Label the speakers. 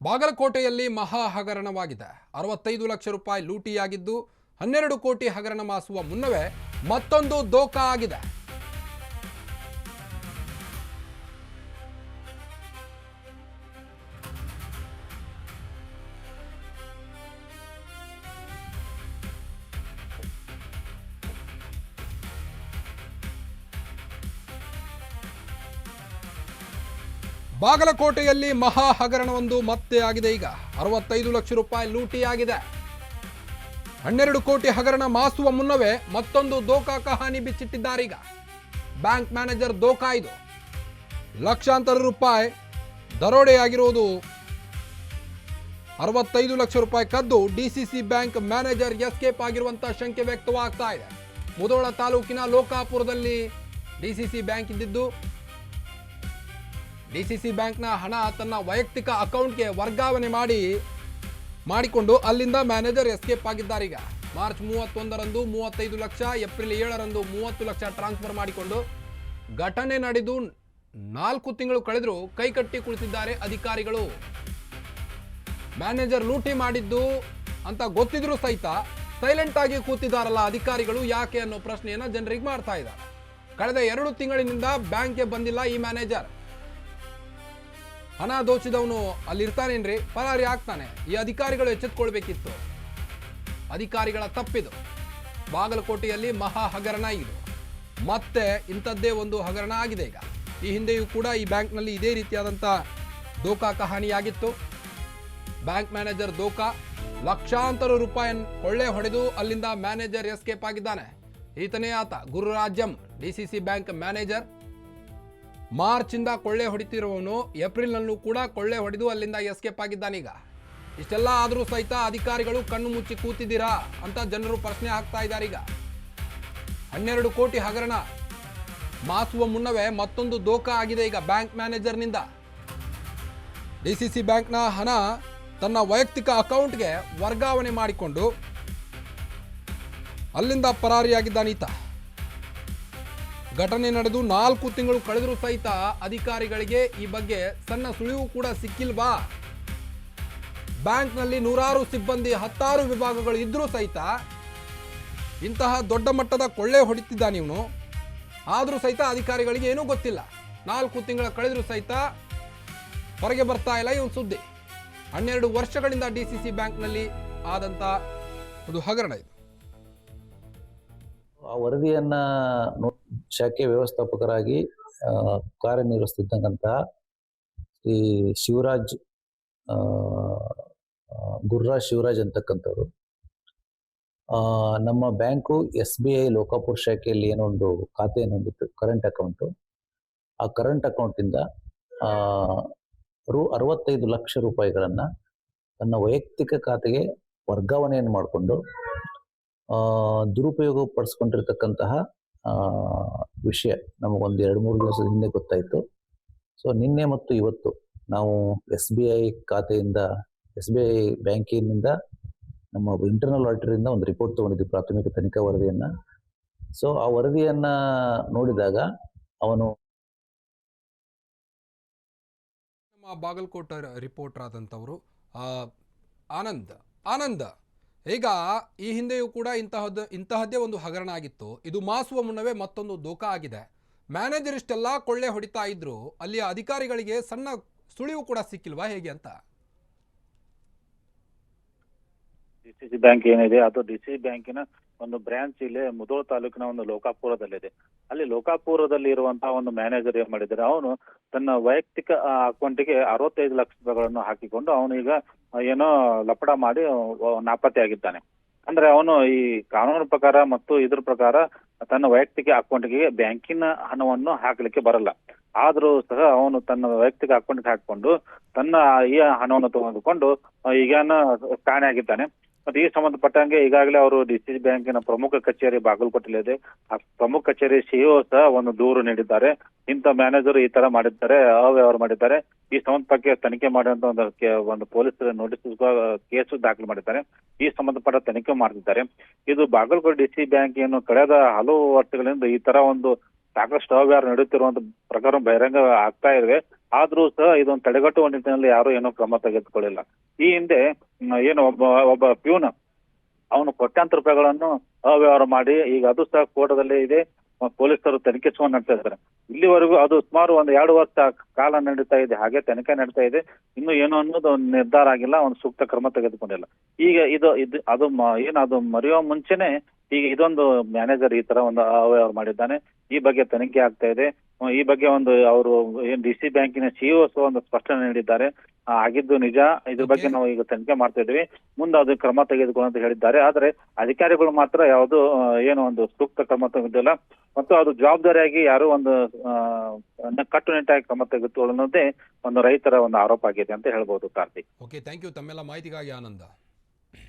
Speaker 1: ಬಾಗಲಕೋಟೆಯಲ್ಲಿ ಮಹಾ ಹಗರಣವಾಗಿದೆ. 65 ಲಕ್ಷ ರೂಪಾಯಿ ಲೂಟಿಯಾಗಿದ್ದು 12 ಕೋಟಿ ಹಗರಣ ಮಾಸುವ ಮುನ್ನವೇ ಮತ್ತೊಂದು ದೋಖಾ ಆಗಿದೆ. ಬಾಗಲಕೋಟೆಯಲ್ಲಿ ಮಹಾ ಹಗರಣವೊಂದು ಮತ್ತೆ ಆಗಿದೆ. ಈಗ 65 ಲಕ್ಷ ರೂಪಾಯಿ ಲೂಟಿಯಾಗಿದೆ. 12 ಕೋಟಿ ಹಗರಣ ಮಾಸುವ ಮುನ್ನವೇ ಮತ್ತೊಂದು ದೋಖಾ ಕಹಾನಿ ಬಿಚ್ಚಿಟ್ಟಿದ್ದಾರೆ. ಈಗ ಬ್ಯಾಂಕ್ ಮ್ಯಾನೇಜರ್ ದೋಖಾ ಇದು. ಲಕ್ಷಾಂತರ ರೂಪಾಯಿ ದರೋಡೆಯಾಗಿರುವುದು. 65 ಲಕ್ಷ ರೂಪಾಯಿ ಕದ್ದು ಡಿಸಿಸಿ ಬ್ಯಾಂಕ್ ಮ್ಯಾನೇಜರ್ ಎಸ್ಕೇಪ್ ಆಗಿರುವಂತಹ ಶಂಕೆ ವ್ಯಕ್ತವಾಗ್ತಾ ಇದೆ. ಮುಧೋಳ ತಾಲೂಕಿನ ಲೋಕಾಪುರದಲ್ಲಿ ಡಿಸಿಸಿ ಬ್ಯಾಂಕ್ ಇದ್ದಿದ್ದು. ಡಿಸಿಸಿ ಬ್ಯಾಂಕ್ನ ಹಣ ತನ್ನ ವೈಯಕ್ತಿಕ ಅಕೌಂಟ್ಗೆ ವರ್ಗಾವಣೆ ಮಾಡಿಕೊಂಡು ಅಲ್ಲಿಂದ ಮ್ಯಾನೇಜರ್ ಎಸ್ಕೇಪ್ ಆಗಿದ್ದಾರೆ. ಈಗ ಮಾರ್ಚ್ 31ರಂದು 35 ಲಕ್ಷ, ಏಪ್ರಿಲ್ 7ರಂದು 30 ಲಕ್ಷ ಟ್ರಾನ್ಸ್ಫರ್ ಮಾಡಿಕೊಂಡು ಘಟನೆ ನಡೆದು 4 ತಿಂಗಳು ಕಳೆದರೂ ಕೈಕಟ್ಟಿ ಕುಳಿತಿದ್ದಾರೆ ಅಧಿಕಾರಿಗಳು. ಮ್ಯಾನೇಜರ್ ಲೂಟಿ ಮಾಡಿದ್ದು ಅಂತ ಗೊತ್ತಿದ್ರೂ ಸಹಿತ ಸೈಲೆಂಟ್ ಆಗಿ ಕೂತಿದ್ದಾರಲ್ಲ ಅಧಿಕಾರಿಗಳು, ಯಾಕೆ ಅನ್ನೋ ಪ್ರಶ್ನೆಯನ್ನ ಜನರಿಗೆ ಮಾಡ್ತಾ ಇದ್ದಾರೆ. ಕಳೆದ 2 ತಿಂಗಳಿನಿಂದ ಬ್ಯಾಂಕ್ಗೆ ಬಂದಿಲ್ಲ ಈ ಮ್ಯಾನೇಜರ್. ಹಣ ದೋಚಿದವನು ಅಲ್ಲಿರ್ತಾನೇನ್ರಿ, ಪರಾರಿ ಆಗ್ತಾನೆ. ಈ ಅಧಿಕಾರಿಗಳು ಎಚ್ಚೆತ್ಕೊಳ್ಬೇಕಿತ್ತು. ಅಧಿಕಾರಿಗಳ ತಪ್ಪಿದು. ಬಾಗಲಕೋಟೆಯಲ್ಲಿ ಮಹಾ ಹಗರಣ ಇದು. ಮತ್ತೆ ಇಂಥದ್ದೇ ಒಂದು ಹಗರಣ ಆಗಿದೆ. ಈಗ ಈ ಹಿಂದೆಯೂ ಕೂಡ ಈ ಬ್ಯಾಂಕ್ನಲ್ಲಿ ಇದೇ ರೀತಿಯಾದಂಥ ದೋಖಾ ಕಹಾನಿಯಾಗಿತ್ತು. ಬ್ಯಾಂಕ್ ಮ್ಯಾನೇಜರ್ ದೋಖಾ, ಲಕ್ಷಾಂತರ ರೂಪಾಯಿ ಕೊಳ್ಳೆ ಹೊಡೆದು ಅಲ್ಲಿಂದ ಮ್ಯಾನೇಜರ್ ಎಸ್ಕೇಪ್ ಆಗಿದ್ದಾನೆ. ಈತನೇ ಆತ ಗುರುರಾಜ್ಯಂ, ಡಿಸಿಸಿ ಬ್ಯಾಂಕ್ ಮ್ಯಾನೇಜರ್. ಮಾರ್ಚ್ ಇಂದ ಕೊಳ್ಳೆ ಹೊಡಿತಿರುವವನು ಏಪ್ರಿಲ್ನಲ್ಲೂ ಕೂಡ ಕೊಳ್ಳೆ ಹೊಡೆದು ಅಲ್ಲಿಂದ ಎಸ್ಕೇಪ್ ಆಗಿದ್ದಾನೀಗ. ಇಷ್ಟೆಲ್ಲ ಆದರೂ ಸಹಿತ ಅಧಿಕಾರಿಗಳು ಕಣ್ಣು ಮುಚ್ಚಿ ಕೂತಿದ್ದೀರಾ ಅಂತ ಜನರು ಪ್ರಶ್ನೆ ಹಾಕ್ತಾ ಇದ್ದಾರೆ. ಈಗ 12 ಕೋಟಿ ಹಗರಣ ಮಾಸುವ ಮುನ್ನವೇ ಮತ್ತೊಂದು ದೋಖಾ ಆಗಿದೆ. ಈಗ ಬ್ಯಾಂಕ್ ಮ್ಯಾನೇಜರ್ನಿಂದ ಡಿಸಿಸಿ ಬ್ಯಾಂಕ್ನ ಹಣ ತನ್ನ ವೈಯಕ್ತಿಕ ಅಕೌಂಟ್ಗೆ ವರ್ಗಾವಣೆ ಮಾಡಿಕೊಂಡು ಅಲ್ಲಿಂದ ಪರಾರಿಯಾಗಿದ್ದಾನೀತ. ಘಟನೆ ನಡೆದು 4 ತಿಂಗಳು ಕಳೆದರೂ ಸಹಿತ ಅಧಿಕಾರಿಗಳಿಗೆ ಈ ಬಗ್ಗೆ ಸಣ್ಣ ಸುಳಿವು ಕೂಡ ಸಿಕ್ಕಿಲ್ವಾ? ಬ್ಯಾಂಕ್ನಲ್ಲಿ 100 ಸಿಬ್ಬಂದಿ, 10 ವಿಭಾಗಗಳು ಇದ್ರೂ ಸಹಿತ ಇಂತಹ ದೊಡ್ಡ ಮಟ್ಟದ ಕೊಳ್ಳೆ ಹೊಡಿತಿದ್ದಾನೆ ಇವನು. ಆದರೂ ಸಹಿತ ಅಧಿಕಾರಿಗಳಿಗೆ ಏನೂ ಗೊತ್ತಿಲ್ಲ. 4 ತಿಂಗಳ ಕಳೆದರೂ ಸಹಿತ ಹೊರಗೆ ಬರ್ತಾ ಇಲ್ಲ ಇವನು ಸುದ್ದಿ. 12 ವರ್ಷಗಳಿಂದ ಡಿಸಿಸಿ ಬ್ಯಾಂಕ್ನಲ್ಲಿ ಆದಂಥ ಒಂದು ಹಗರಣ ಇದು.
Speaker 2: ಆ ವರದಿಯನ್ನ ಶಾಖೆ ವ್ಯವಸ್ಥಾಪಕರಾಗಿ ಕಾರ್ಯನಿರ್ವಹಿಸ್ತಿದ್ದಂತಹ ಶ್ರೀ ಶಿವರಾಜ್, ಗುರ್ರಾಜ್ ಶಿವರಾಜ್ ಅಂತಕ್ಕಂಥವ್ರು ನಮ್ಮ ಬ್ಯಾಂಕು SBI ಲೋಕಾಪುರ ಶಾಖೆಯಲ್ಲಿ ಏನೋ ಒಂದು ಖಾತೆಯನ್ನು ಹೊಂದಿತ್ತು, ಕರೆಂಟ್ ಅಕೌಂಟು. ಆ ಕರೆಂಟ್ ಅಕೌಂಟಿಂದ 65 ಲಕ್ಷ ರೂಪಾಯಿಗಳನ್ನು ತನ್ನ ವೈಯಕ್ತಿಕ ಖಾತೆಗೆ ವರ್ಗಾವಣೆಯನ್ನು ಮಾಡಿಕೊಂಡು ದುರುಪಯೋಗ ಪಡಿಸ್ಕೊಂಡಿರ್ತಕ್ಕಂತಹ ವಿಷಯ ನಮಗೊಂದು 2-3 ದಿವಸದ ಹಿಂದೆ ಗೊತ್ತಾಯಿತು. ಸೊ ನಿನ್ನೆ ಮತ್ತು ಇವತ್ತು ನಾವು SBI ಖಾತೆಯಿಂದ, SBI ಬ್ಯಾಂಕಿನಿಂದ ನಮ್ಮ ಇಂಟರ್ನಲ್ ಆಡಿಟರಿಂದ ಒಂದು ರಿಪೋರ್ಟ್ ತೊಗೊಂಡಿದ್ವಿ, ಪ್ರಾಥಮಿಕ ತನಿಖಾ ವರದಿಯನ್ನು. ಸೊ ಆ ವರದಿಯನ್ನು ನೋಡಿದಾಗ ಅವನು
Speaker 1: ನಮ್ಮ ಬಾಗಲಕೋಟೆ ರಿಪೋರ್ಟರ್ ಆದಂಥವರು ಆನಂದ್, ಈಗ ಈ ಹಿಂದೆಯೂ ಕೂಡ ಇಂತಹದ್ದೇ ಒಂದು ಹಗರಣ ಆಗಿತ್ತು. ಇದು ಮಾಸುವ ಮುನ್ನವೇ ಮತ್ತೊಂದು ದೋಖಾ ಆಗಿದೆ. ಮ್ಯಾನೇಜರ್ ಇಷ್ಟೆಲ್ಲ ಕೊಳ್ಳೆ ಹೊಡಿತಾ ಇದ್ರು, ಅಲ್ಲಿಯ ಅಧಿಕಾರಿಗಳಿಗೆ ಸಣ್ಣ ಸುಳಿವು ಕೂಡ ಸಿಕ್ಕಿಲ್ವಾ ಹೇಗೆ ಅಂತ?
Speaker 3: ಡಿಸಿಸಿ ಬ್ಯಾಂಕ್ ಏನಿದೆ ಅದು ಡಿಸಿಸಿ ಬ್ಯಾಂಕಿನ ಒಂದು ಬ್ರಾಂಚ್ ಇಲ್ಲಿ ಮುಧೋಳ ತಾಲೂಕಿನ ಒಂದು ಲೋಕಾಪುರದಲ್ಲಿದೆ. ಅಲ್ಲಿ ಲೋಕಾಪುರದಲ್ಲಿ ಇರುವಂತಹ ಒಂದು ಮ್ಯಾನೇಜರ್ ಏನ್ ಮಾಡಿದ್ದಾರೆ, ಅವನು ತನ್ನ ವೈಯಕ್ತಿಕ ಅಕೌಂಟಿಗೆ 65 ಲಕ್ಷ ರೂಪಾಯಿಗಳನ್ನು ಹಾಕಿಕೊಂಡು ಅವನು ಈಗ ಏನೋ ಲಪಡ ಮಾಡಿ ನಾಪತ್ತೆ ಆಗಿದ್ದಾನೆ. ಅಂದ್ರೆ ಅವನು ಈ ಕಾನೂನು ಪ್ರಕಾರ ಮತ್ತು ಇದ್ರ ಪ್ರಕಾರ ತನ್ನ ವೈಯಕ್ತಿಕ ಅಕೌಂಟ್ಗೆ ಬ್ಯಾಂಕಿನ ಹಣವನ್ನು ಹಾಕ್ಲಿಕ್ಕೆ ಬರಲ್ಲ. ಆದ್ರೂ ಸಹ ಅವನು ತನ್ನ ವೈಯಕ್ತಿಕ ಅಕೌಂಟ್ಗೆ ಹಾಕೊಂಡು ತನ್ನ ಈ ಹಣವನ್ನು ತೆಗೆದುಕೊಂಡು ಈಗೇನ ಕಾಣೆಯಾಗಿದ್ದಾನೆ. ಮತ್ತೆ ಈ ಸಂಬಂಧಪಟ್ಟಂಗೆ ಈಗಾಗಲೇ ಅವರು ಡಿಸಿಸಿ ಬ್ಯಾಂಕಿನ ಪ್ರಮುಖ ಕಚೇರಿ ಬಾಗಲಕೋಟೆಯಲ್ಲಿದೆ. ಆ ಪ್ರಮುಖ ಕಚೇರಿ ಸಿಇಒ ಸಹ ಒಂದು ದೂರು ನೀಡಿದ್ದಾರೆ. ಇಂಥ ಮ್ಯಾನೇಜರ್ ಈ ತರ ಮಾಡಿದ್ದಾರೆ, ಅವ್ಯವಹಾರ ಮಾಡಿದ್ದಾರೆ. ಈ ಸಂಬಂಧಪಟ್ಟ ತನಿಖೆ ಮಾಡುವಂತ ಒಂದು ಪೊಲೀಸ್ ನೋಟಿಸ್ ಕೇಸು ದಾಖಲು ಮಾಡಿದ್ದಾರೆ. ಈ ಸಂಬಂಧಪಟ್ಟ ತನಿಖೆ ಮಾಡ್ತಿದ್ದಾರೆ. ಇದು ಬಾಗಲಕೋಟೆ ಡಿಸಿಸಿ ಬ್ಯಾಂಕ್ ಏನು ಕಳೆದ ಹಲವು ವರ್ಷಗಳಿಂದ ಈ ತರ ಒಂದು ಸಾಕಷ್ಟು ಅವ್ಯವಹಾರ ನಡೆಯುತ್ತಿರುವಂತ ಪ್ರಕಾರ ಬಹಿರಂಗ ಆಗ್ತಾ ಇವೆ. ಆದ್ರೂ ಸಹ ಇದೊಂದು ತಡೆಗಟ್ಟುವ ನಿಟ್ಟಿನಲ್ಲಿ ಯಾರು ಏನೋ ಕ್ರಮ ತೆಗೆದುಕೊಳ್ಳಿಲ್ಲ. ಈ ಹಿಂದೆ ಏನು ಒಬ್ಬ ಪ್ಯೂನ್ ಅವನು ಕೋಟ್ಯಾಂತರ ರೂಪಾಯಿಗಳನ್ನು ಅವ್ಯವಹಾರ ಮಾಡಿ ಈಗ ಅದು ಸಹ ಕೋರ್ಟದಲ್ಲಿ ಇದೆ, ಪೊಲೀಸರು ತನಿಖೆಯನ್ನು ನಡೆಸ್ತಾ ಇದ್ದಾರೆ. ಇಲ್ಲಿವರೆಗೂ ಅದು ಸುಮಾರು ಒಂದು 2 ವರ್ಷ ಕಾಲ ನಡೀತಾ ಇದೆ, ಹಾಗೆ ತನಿಖೆ ನಡೀತಾ ಇದೆ. ಇನ್ನು ಏನು ಅನ್ನೋದು ಒಂದು ನಿರ್ಧಾರ ಆಗಿಲ್ಲ, ಒಂದು ಸೂಕ್ತ ಕ್ರಮ ತೆಗೆದುಕೊಂಡಿಲ್ಲ. ಈಗ ಅದು ಅದು ಮರೆಯುವ ಮುಂಚೆನೆ ಈಗ ಇದೊಂದು ಮ್ಯಾನೇಜರ್ ಈ ತರ ಒಂದು ಅವ್ಯವಹಾರ ಮಾಡಿದ್ದಾನೆ, ಈ ಬಗ್ಗೆ ತನಿಖೆ ಆಗ್ತಾ ಇದೆ. ಈ ಬಗ್ಗೆ ಒಂದು ಅವರು ಏನ್ DC ಬ್ಯಾಂಕಿನ CEO ಒಂದು ಸ್ಪಷ್ಟನೆ ನೀಡಿದ್ದಾರೆ, ಆಗಿದ್ದು ನಿಜ, ಇದ್ರ ಬಗ್ಗೆ ನಾವು ಈಗ ತನಿಖೆ ಮಾಡ್ತಾ ಇದ್ವಿ, ಮುಂದೆ ಅದು ಕ್ರಮ ತೆಗೆದುಕೊಳ್ಳುವಂತ ಹೇಳಿದ್ದಾರೆ. ಆದ್ರೆ ಅಧಿಕಾರಿಗಳು ಮಾತ್ರ ಯಾವುದು ಏನು ಒಂದು ಸೂಕ್ತ ಕ್ರಮ ತೆಗೆದಿಲ್ಲ ಮತ್ತು ಅದು ಜವಾಬ್ದಾರಿಯಾಗಿ ಯಾರು ಒಂದು ಕಟ್ಟುನಿಟ್ಟಾಗಿ ಕ್ರಮ ತೆಗೆದುಕೊಳ್ಳೋದೇ ಒಂದು ರೈತರ ಒಂದು ಆರೋಪ ಆಗಿದೆ ಅಂತ ಹೇಳ್ಬೋದು ಕಾರ್ತಿಕ್.
Speaker 1: ಓಕೆ, ಥ್ಯಾಂಕ್ ಯು ತಮ್ಮೆಲ್ಲ ಮಾಹಿತಿಗಾಗಿ ಆನಂದ.